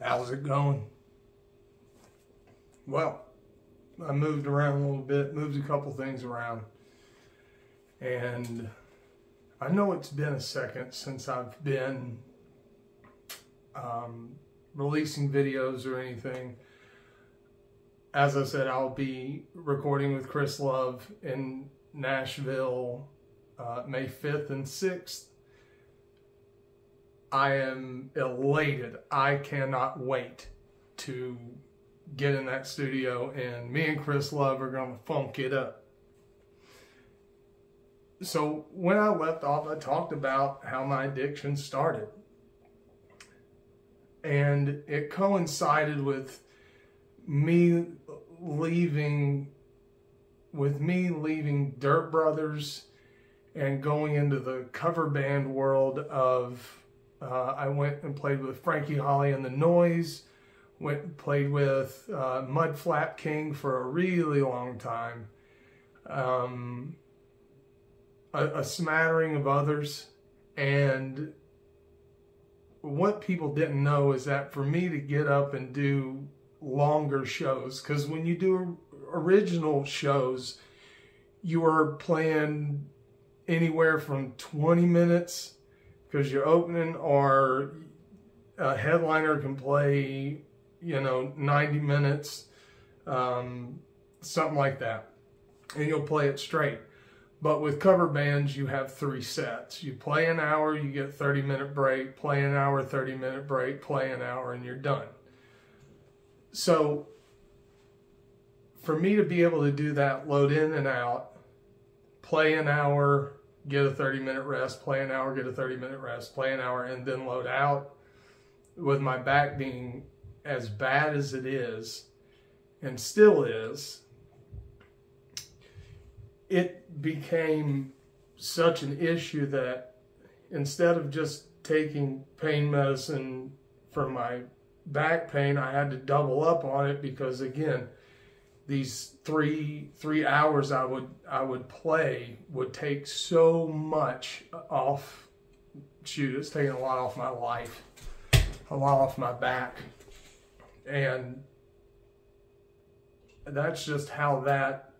How's it going? Well, I moved around a little bit, moved a couple things around, and I know it's been a second since I've been releasing videos or anything. As I said, I'll be recording with Chris Love in Nashville May 5th and 6th. I am elated. I cannot wait to get in that studio, and me and Chris Love are going to funk it up. So when I left off, I talked about how my addiction started. And it coincided with me leaving Dirt Brothers and going into the cover band world of I went and played with Frankie Holly and the Noise, went and played with Mud Flap King for a really long time, a smattering of others. And what people didn't know is that for me to get up and do longer shows, because when you do original shows, you are playing anywhere from 20 minutes, because you're opening, or a headliner can play, 90 minutes, something like that, and you'll play it straight. But with cover bands, you have 3 sets. You play an hour, you get a 30-minute break, play an hour, 30-minute break, play an hour, and you're done. So for me to be able to do that, load in and out, play an hour, get a 30-minute rest, play an hour, get a 30-minute rest, play an hour, and then load out, with my back being as bad as it is, and still is, it became such an issue that instead of just taking pain medicine for my back pain, I had to double up on it, because again, these three hours I would play would take so much off. Shoot, it's taking a lot off my life, a lot off my back, and that's just how that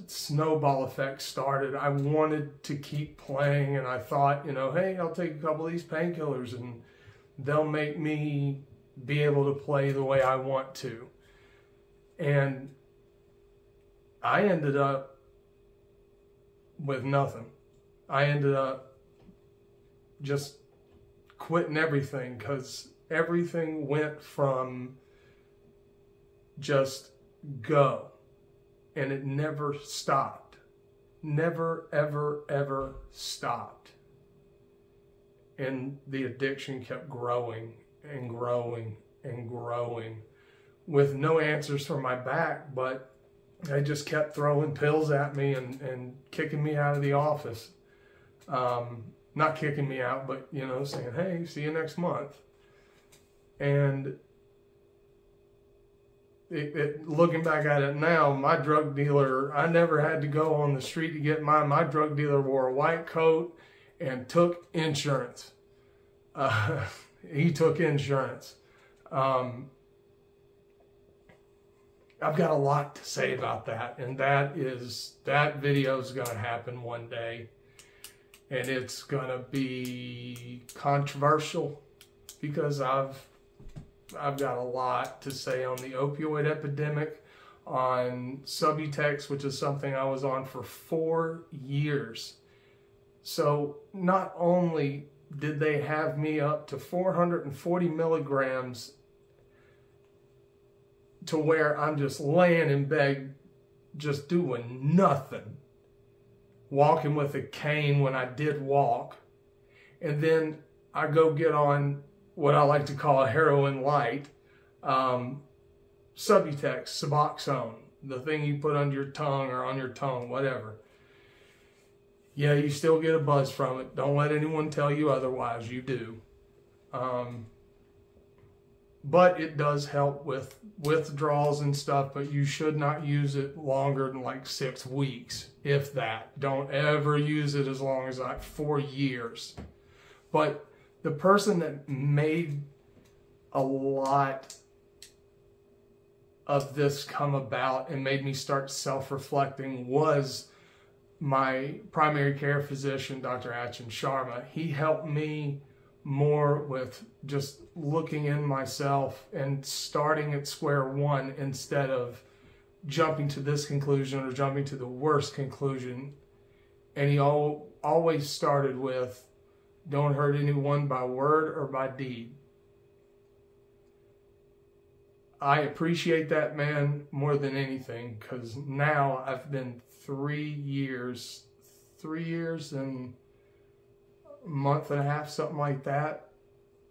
snowball effect started. I wanted to keep playing, and I thought, hey, I'll take a couple of these painkillers and they'll make me be able to play the way I want to. And I ended up with nothing. I ended up just quitting everything, because everything went from just go. And it never stopped. Never, ever, ever stopped. And the addiction kept growing and growing and growing, with no answers for my back, but they just kept throwing pills at me and kicking me out of the office. Not kicking me out, but, saying, hey, see you next month. And looking back at it now, my drug dealer, I never had to go on the street to get mine. My drug dealer wore a white coat and took insurance. He took insurance. I've got a lot to say about that, and that video is going to happen one day, and it's going to be controversial, because I've got a lot to say on the opioid epidemic, on Subutex, which is something I was on for 4 years. So not only did they have me up to 440 milligrams, to where I'm just laying in bed, just doing nothing, walking with a cane when I did walk, and then I go get on what I like to call a heroin light, Subutex, Suboxone, the thing you put under your tongue or on your tongue, whatever. Yeah, you still get a buzz from it. Don't let anyone tell you otherwise. You do. But it does help with withdrawals and stuff, but you should not use it longer than like 6 weeks, if that. Don't ever use it as long as 4 years. But the person that made a lot of this come about and made me start self-reflecting was my primary care physician, Dr. Achin Sharma. He helped me more with just looking in myself and starting at square one instead of jumping to this conclusion or jumping to the worst conclusion. And he always started with, don't hurt anyone by word or by deed. I appreciate that man more than anything, because now I've been 3 years and a month and a half, something like that,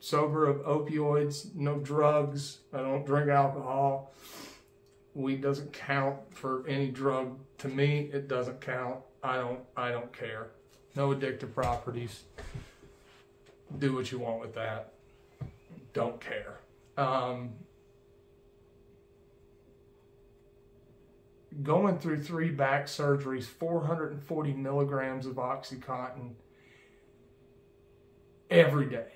sober of opioids, no drugs. I don't drink alcohol. Weed doesn't count for any drug. To me, it doesn't count. I don't care. No addictive properties. Do what you want with that. Don't care. Going through 3 back surgeries, 440 milligrams of OxyContin every day.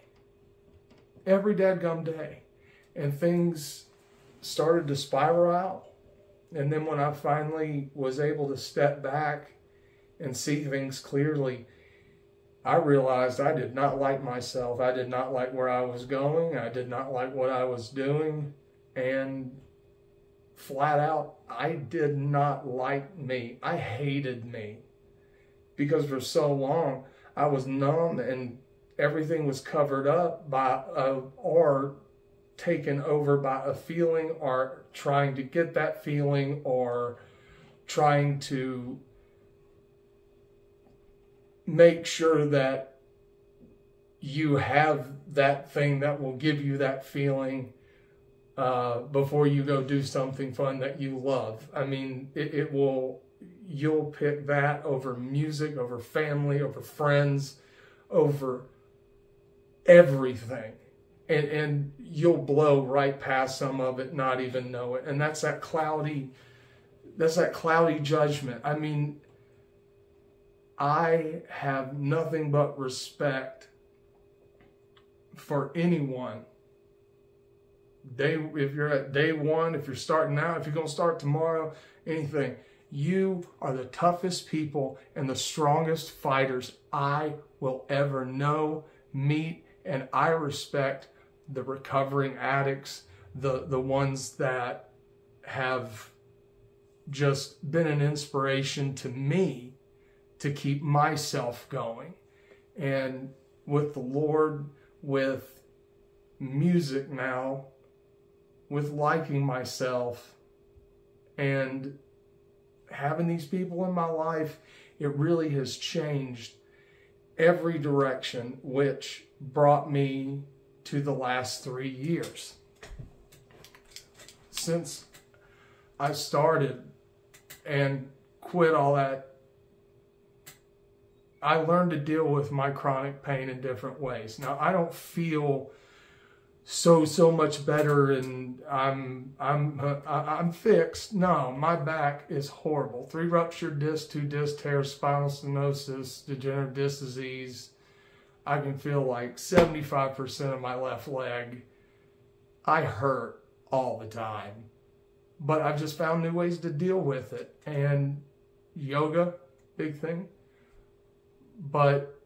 Every dadgum day. And things started to spiral out. And then when I finally was able to step back and see things clearly, I realized I did not like myself. I did not like where I was going. I did not like what I was doing. And flat out, I did not like me. I hated me. Because for so long, I was numb and everything was covered up by or taken over by a feeling, or trying to get that feeling, or trying to make sure that you have that thing that will give you that feeling before you go do something fun that you love. I mean, you'll pick that over music, over family, over friends, over everything. And you'll blow right past some of it, not even know it. And that's that cloudy judgment. I mean, I have nothing but respect for anyone. If you're at day one, if you're starting out, if you're going to start tomorrow, anything, you are the toughest people and the strongest fighters I will ever know, meet, and I respect the recovering addicts, the ones that have just been an inspiration to me to keep myself going. And with the Lord, with music now, with liking myself and having these people in my life, it really has changed every direction, which brought me to the last 3 years. Since I started and quit all that, I learned to deal with my chronic pain in different ways. Now, I don't feel so much better and I'm fixed. No, my back is horrible. 3 ruptured discs, 2 disc tears, spinal stenosis, degenerative disc disease. I can feel like 75% of my left leg. I hurt all the time. But I've just found new ways to deal with it. And yoga, big thing. But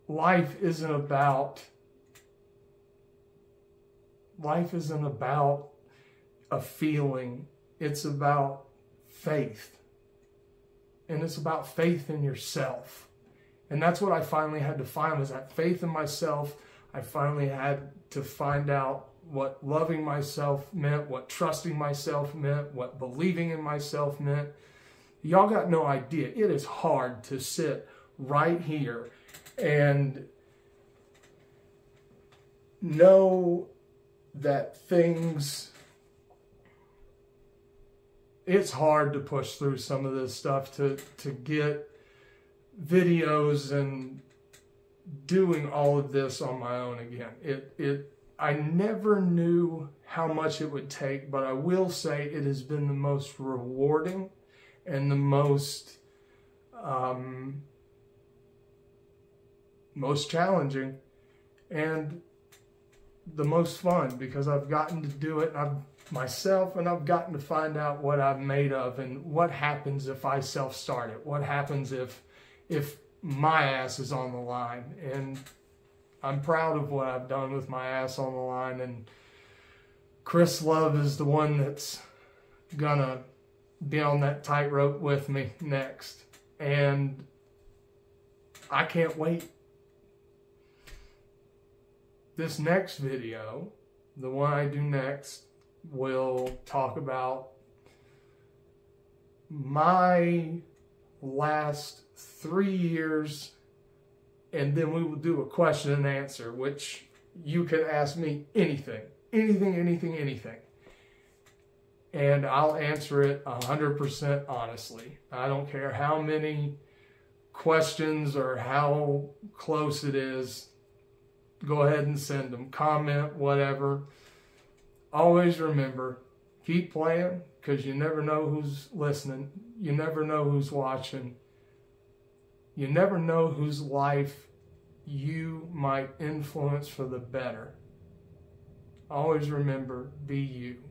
life isn't about a feeling. It's about faith. And it's about faith in yourself. And that's what I finally had to find, was that faith in myself. I finally had to find out what loving myself meant, what trusting myself meant, what believing in myself meant. Y'all got no idea. It is hard to sit right here and know that things, it's hard to push through some of this stuff, to get videos and doing all of this on my own again. I never knew how much it would take, but I will say it has been the most rewarding and the most challenging. And the most fun because I've gotten to do it myself, and I've gotten to find out what I'm made of and what happens if I self-start it. What happens if my ass is on the line. And I'm proud of what I've done with my ass on the line, and Chris Love is the one that's gonna be on that tightrope with me next. And I can't wait. This next video, the one I do next, will talk about my last 3 years, and then we will do a question and answer, which you can ask me anything. And I'll answer it 100% honestly. I don't care how many questions or how close it is. Go ahead and send them. Comment, whatever. Always remember, keep playing, because you never know who's listening. You never know who's watching. You never know whose life you might influence for the better. Always remember, be you.